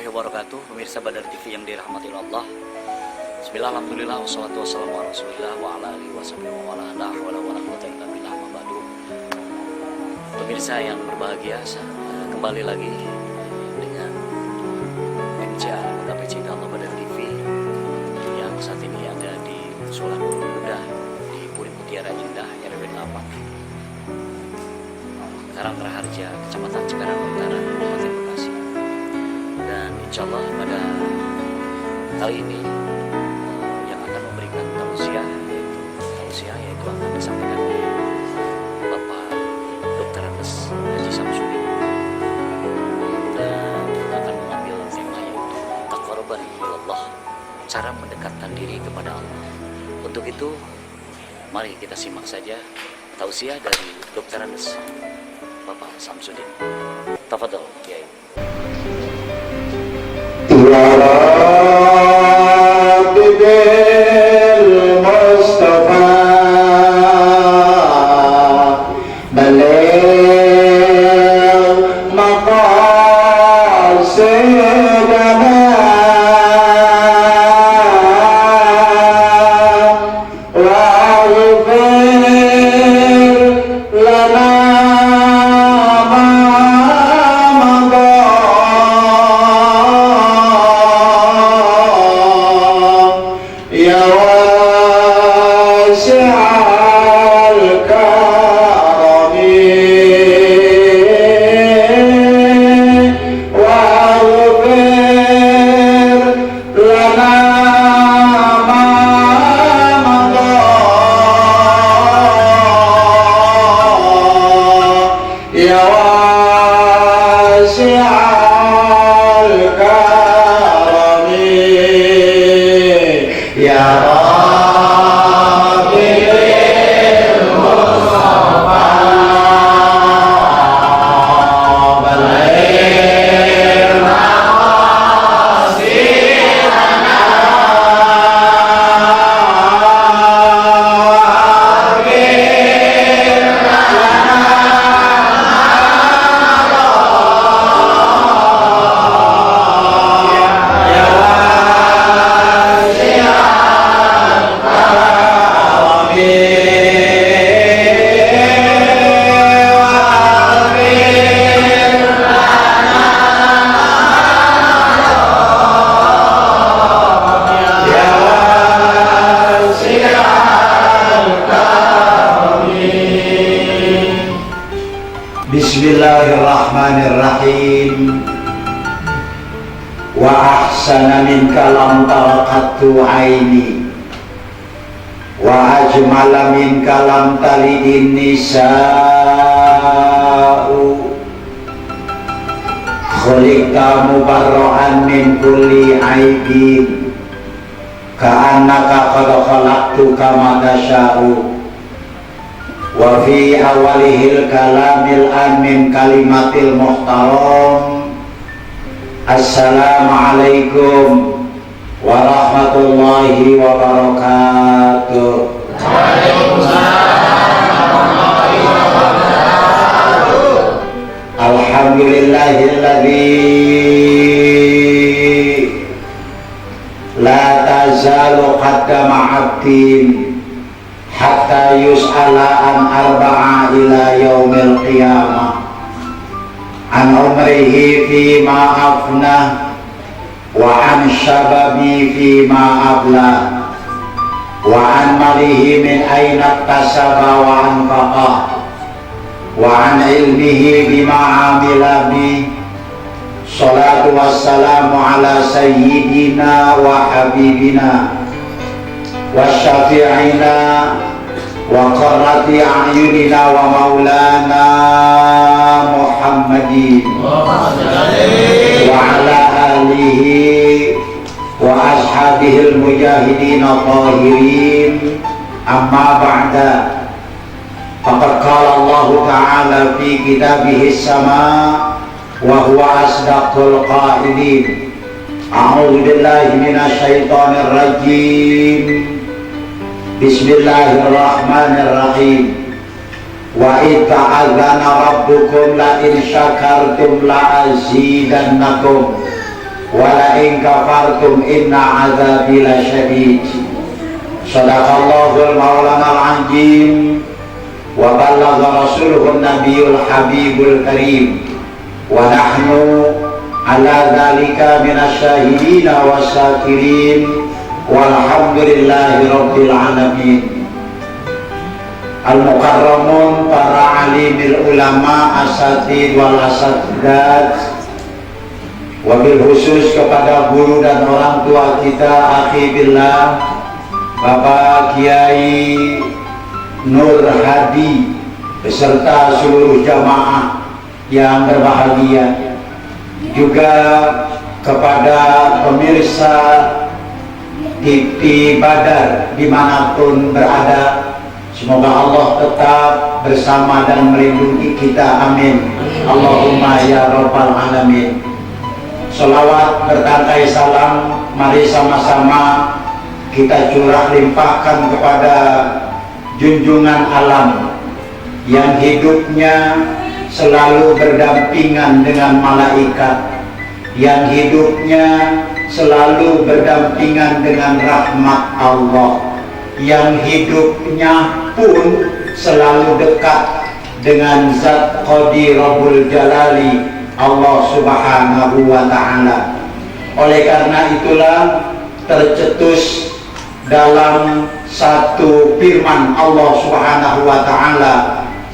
warahmatullahi wabarakatuh. Pemirsa Badar TV yang dirahmati Allah. Bismillah, alhamdulillah, wassalatu wassalamu ala rasulillah wa ala alihi wasahbihi wa ala la quwwata illa billah ma ba'du. Pemirsa yang berbahagia, kembali lagi dengan MCA Menggapai Cinta Allah Badar TV yang saat ini ada di Sulan Muda di Puri Mutiara Indah RW 8 Karangteraharja, Kecamatan Cikarang Utara, Kabupaten Bekasi. Dan insya Allah pada kali ini yang akan memberikan tausiah yaitu akan disampaikan oleh Bapak Dr. Andes Haji Samsudin, dan akan mengambil tema yaitu taqarruban ilallah, cara mendekatkan diri kepada Allah. Untuk itu mari kita simak saja tausiah dari Dr. Andes Bapak Samsudin. Tafadhol Kiai. Bismillahirrahmanirrahim. Wa ahsana min kalam talaqatu aini wa ajmala min kalam talidin nisa'u khuliqta mubarra'an min kulli aibin ka'annaka qad khalaqtuka ma tasha'u. Wa fi awalihil kalamil an min kalimatil muhtaram. Assalamualaikum warahmatullahi wabarakatuh. Waalaikumsalam warahmatullahi wabarakatuh. Alhamdulillahilladzi la tazalu qaddama 'abdin hatta yus'ala an arba'a ila yaumil qiyamah an umrihi fima afna wa an shababi fima abla wa an malihi min aina tasaba wa anfaqa wa an ilmihi bima amila bi. Salatu wassalamu ala sayyidina wa habibina wa syafi'ina wa qurrati a'yunina wa maulana Muhammadin wa ala alihi wa ashabihil mujahidin tahirin. Amma ba'da, faqad qala Allah ta'ala fi kitabihis sama wa huwa asdaqul qailin. A'udzu billahi minasy syaithanir rajim. Bismillahirrahmanirrahim. Wa ta'adzana rabbukum la in syakartum la azidannakum wala in kafartum inna azabi lasyadid. Shadaqallahul maulanal azim wa ballagha rasuluhun nabiyul habibul karim wa nahnu ala dzalika minasyahidina wasyakirin walhamdulillahi rabbil alamin. Al-mukarramun, para alimil ulama, asatid wal asatidat, wabil khusus kepada guru dan orang tua kita, akhi billah, Bapak Kiai Nur Hadi beserta seluruh jamaah yang berbahagia, juga kepada pemirsa TV Badar dimanapun berada. Semoga Allah tetap bersama dan melindungi kita, amin. Allahumma ya rabbal alamin. Salawat bertangkai salam, mari sama-sama kita curah limpahkan kepada junjungan alam yang hidupnya selalu berdampingan dengan malaikat, yang hidupnya selalu berdampingan dengan rahmat Allah, yang hidupnya pun selalu dekat dengan Zat Qadirul Jalali, Allah Subhanahu wa ta'ala. Oleh karena itulah tercetus dalam satu firman Allah Subhanahu wa ta'ala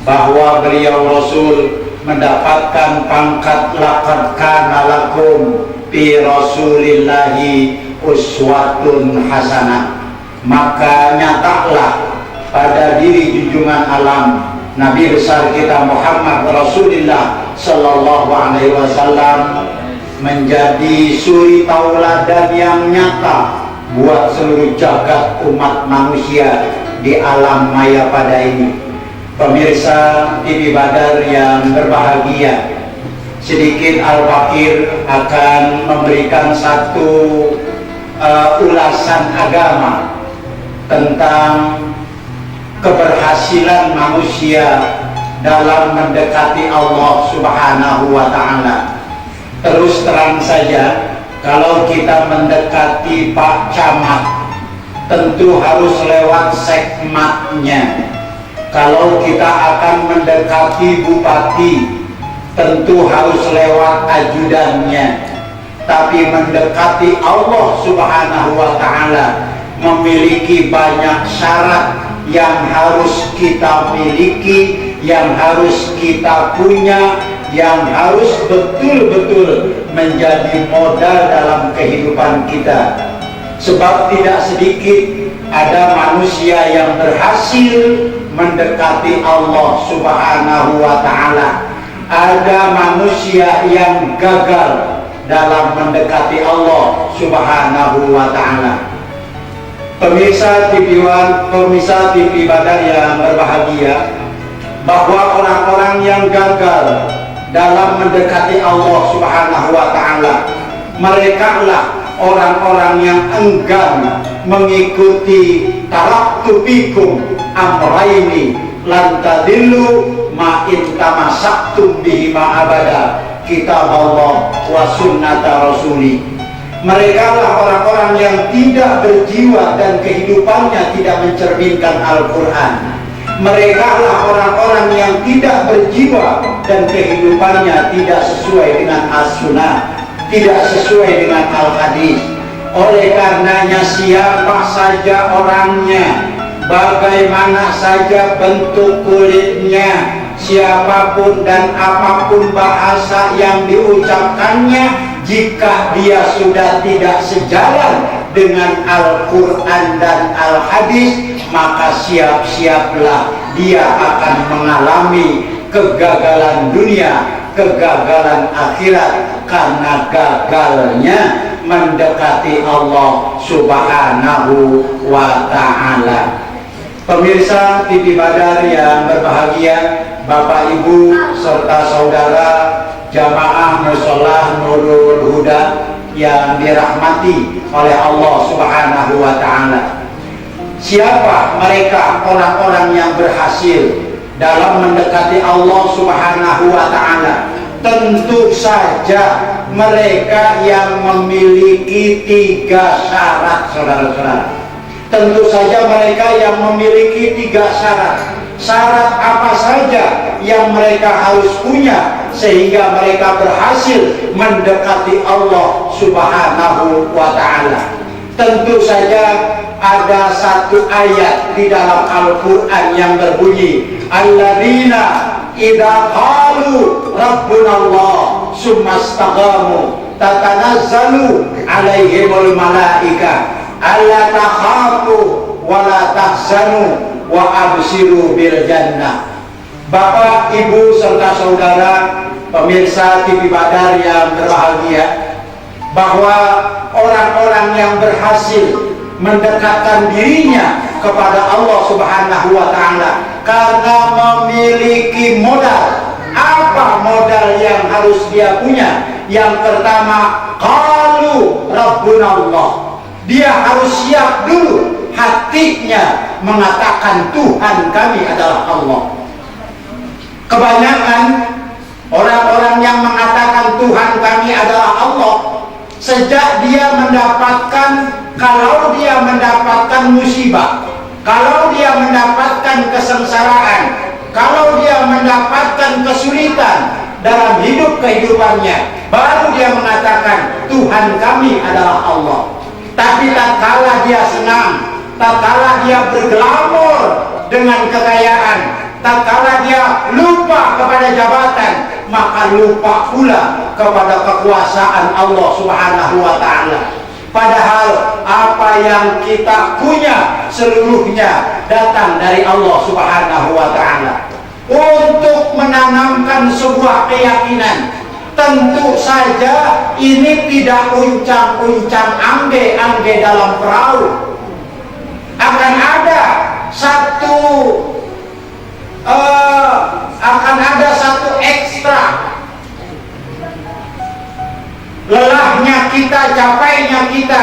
bahwa beliau Rasul mendapatkan pangkat laqad kana lakum fi rasulillahi uswatun hasanah. Maka nyatalah pada diri junjungan alam Nabi besar kita Muhammad Rasulullah Sallallahu Alaihi Wasallam menjadi suri tauladan yang nyata buat seluruh jagat umat manusia di alam maya pada ini. Pemirsa TV Badar yang berbahagia, sedikit Al-Fakir akan memberikan satu ulasan agama tentang keberhasilan manusia dalam mendekati Allah Subhanahu wa ta'ala. Terus terang saja, kalau kita mendekati Pak Camat tentu harus lewat sekmatnya. Kalau kita akan mendekati Bupati tentu harus lewat ajudannya. Tapi mendekati Allah Subhanahu wa ta'ala memiliki banyak syarat yang harus kita miliki, yang harus kita punya, yang harus betul-betul menjadi modal dalam kehidupan kita. Sebab tidak sedikit ada manusia yang berhasil mendekati Allah Subhanahu wa ta'ala. Ada manusia yang gagal dalam mendekati Allah Subhanahu wa ta'ala. Pemirsa TV Badar yang berbahagia, bahwa orang-orang yang gagal dalam mendekati Allah Subhanahu wa ta'ala, mereka lah orang-orang yang enggan mengikuti taraktu bikum amraini lan tadillu ma in tamassaktum bihima abada, kitab Allah wa sunnata rasuli. Mereka lah orang-orang yang tidak berjiwa dan kehidupannya tidak mencerminkan Al-Quran. Mereka lah orang-orang yang tidak berjiwa dan kehidupannya tidak sesuai dengan As-Sunnah, tidak sesuai dengan Al-Hadis. Oleh karenanya siapa saja orangnya, bagaimana saja bentuk kulitnya, siapapun dan apapun bahasa yang diucapkannya, jika dia sudah tidak sejalan dengan Al-Quran dan Al-Hadis, maka siap-siaplah dia akan mengalami kegagalan dunia, kegagalan akhirat, karena gagalnya mendekati Allah Subhanahu wa ta'ala. Pemirsa TV Badar yang berbahagia, Bapak Ibu serta saudara jamaah Musholah Nurul Huda yang dirahmati oleh Allah Subhanahu wa ta'ala. Siapa mereka orang-orang yang berhasil dalam mendekati Allah Subhanahu wa ta'ala? tentu saja mereka yang memiliki 3 syarat, saudara-saudara. Tentu saja mereka yang memiliki 3 syarat. Syarat apa saja yang mereka harus punya sehingga mereka berhasil mendekati Allah Subhanahu wa ta'ala? Tentu saja ada satu ayat di dalam Al-Quran yang berbunyi, alladzina idza qalu rabbunallah summa istaqamu tatanazzalu alaihimul malaika alla takhafu wa la tahzanu wa abshiru bil jannah. Bapak, Ibu, serta saudara pemirsa TV Badar yang berbahagia, bahwa orang-orang yang berhasil mendekatkan dirinya kepada Allah Subhanahu wa ta'ala karena memiliki modal. Apa modal yang harus dia punya? Yang pertama, qalu rabbunallah. Dia harus siap dulu hatinya mengatakan Tuhan kami adalah Allah. Kebanyakan orang-orang yang mengatakan Tuhan kami adalah Allah, sejak dia mendapatkan, kalau dia mendapatkan musibah, kalau dia mendapatkan kesengsaraan, kalau dia mendapatkan kesulitan dalam kehidupannya, baru dia mengatakan Tuhan kami adalah Allah. Tapi tak kala dia senang, tak kala dia berglamor dengan kekayaan, tak kala dia lupa kepada jabatan, maka lupa pula kepada kekuasaan Allah Subhanahu wa ta'ala. Padahal apa yang kita punya seluruhnya datang dari Allah Subhanahu wa ta'ala. Untuk menanamkan sebuah keyakinan, tentu saja ini tidak uncang-uncang angge-angge dalam perahu. Akan ada satu ekstra. Lelahnya kita, capainya kita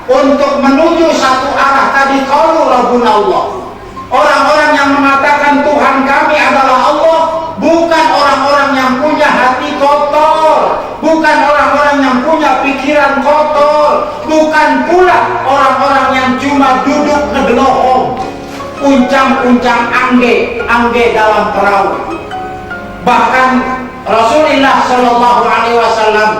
untuk menuju satu arah tadi, qalu rabbunallah. Orang-orang yang mengatakan Tuhan kami adalah Allah bukan orang-orang yang punya hati kotor, bukan orang-orang yang punya pikiran kotor, bukan pula orang-orang yang cuma duduk ngedelohong, uncang-uncang angge dalam perahu. Bahkan Rasulullah Shallallahu Alaihi Wasallam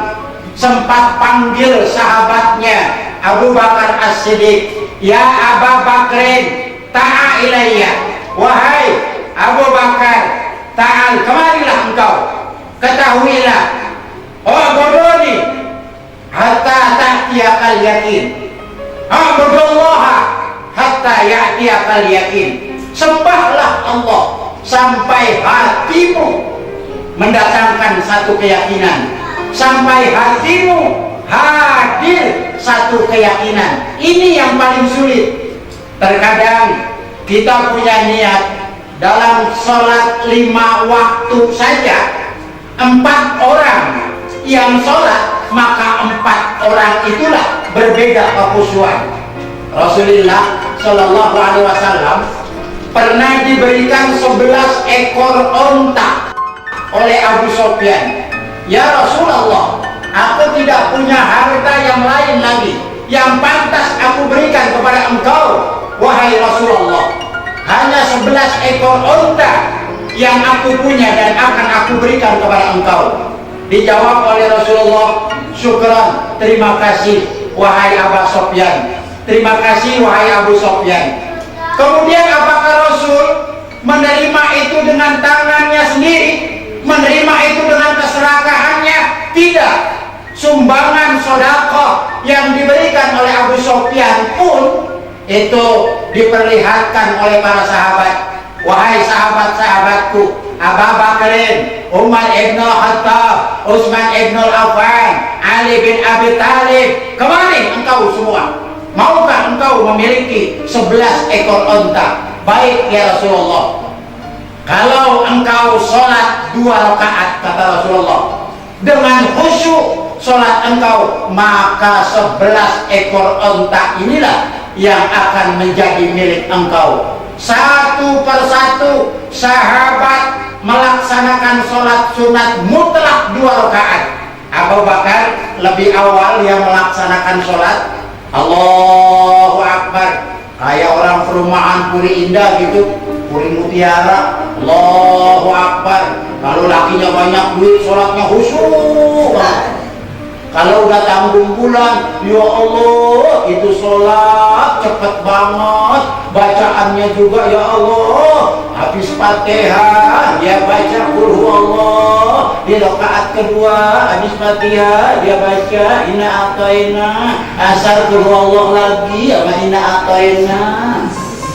sempat panggil sahabatnya Abu Bakar As-Siddiq, ya Aba Bakrin, ta'a ilayya, wahai Abu Bakar, ta'al, kemarilah engkau, ketahuilah, oh bodoni, hatta ta'tiyakal yakin, abdullaha hatta ya'tiyakal yakin. Sembahlah Allah sampai hatimu mendatangkan satu keyakinan, sampai hatimu hadir satu keyakinan. Ini yang paling sulit. Terkadang kita punya niat dalam sholat 5 waktu saja, 4 orang yang sholat, maka 4 orang itulah berbeda kekhusyuan. Rasulullah Shallallahu Alaihi Wasallam pernah diberikan 11 ekor onta oleh Abu Sufyan. Ya Rasulullah, aku tidak punya harta yang lain lagi yang pantas aku berikan kepada engkau, wahai Rasulullah. Hanya 11 ekor onta yang aku punya dan akan aku berikan kepada engkau. Dijawab oleh Rasulullah, syukran, terima kasih wahai Abu Sufyan, terima kasih wahai Abu Sufyan. Kemudian apakah Rasul menerima itu dengan tangannya sendiri, menerima itu dengan keserakahannya? Tidak. Sumbangan sedekah yang diberikan oleh Abu Sufyan pun itu diperlihatkan oleh para sahabat. Wahai sahabat-sahabatku, Abu Bakrin, Umar ibn Khattab, Utsman ibn Affan, Ali bin Abi Thalib, kemana engkau semua? Maukah engkau memiliki 11 ekor onta? Baik ya Rasulullah, kalau engkau sholat 2 rakaat, kata Rasulullah, dengan khusyuk sholat engkau, maka 11 ekor onta inilah yang akan menjadi milik engkau. Satu persatu sahabat melaksanakan sholat sunat mutlak 2 rakaat. Abu Bakar lebih awal dia melaksanakan sholat Allahu Akbar, kayak orang perumahan Puri Indah gitu, Puri Mutiara, Allahu Akbar. Kalau lakinya banyak duit, sholatnya khusyuk. Kalau udah tanggung bulan, ya Allah, itu sholat cepet banget, bacaannya juga ya Allah. Habis Fatihah dia baca Qul Huwallah, di rakaat kedua habis Fatihah dia baca Inna A'tayna, asar Qul Huwallah lagi sama Inna A'tayna.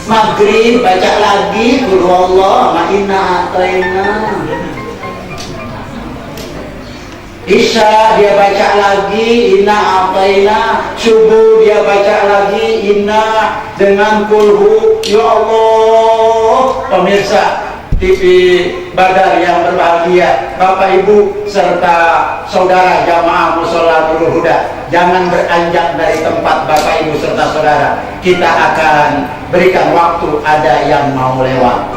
Maghrib baca lagi Qul Huwallah sama Inna A'tayna. Isya dia baca lagi Inna A'tayna. Subuh dia baca lagi Inna dengan kulhu. Ya Allah, pemirsa TV Badar yang berbahagia, Bapak Ibu serta saudara jamaah Musholatul Huda, jangan beranjak dari tempat Bapak Ibu serta saudara. Kita akan berikan waktu, ada yang mau lewat.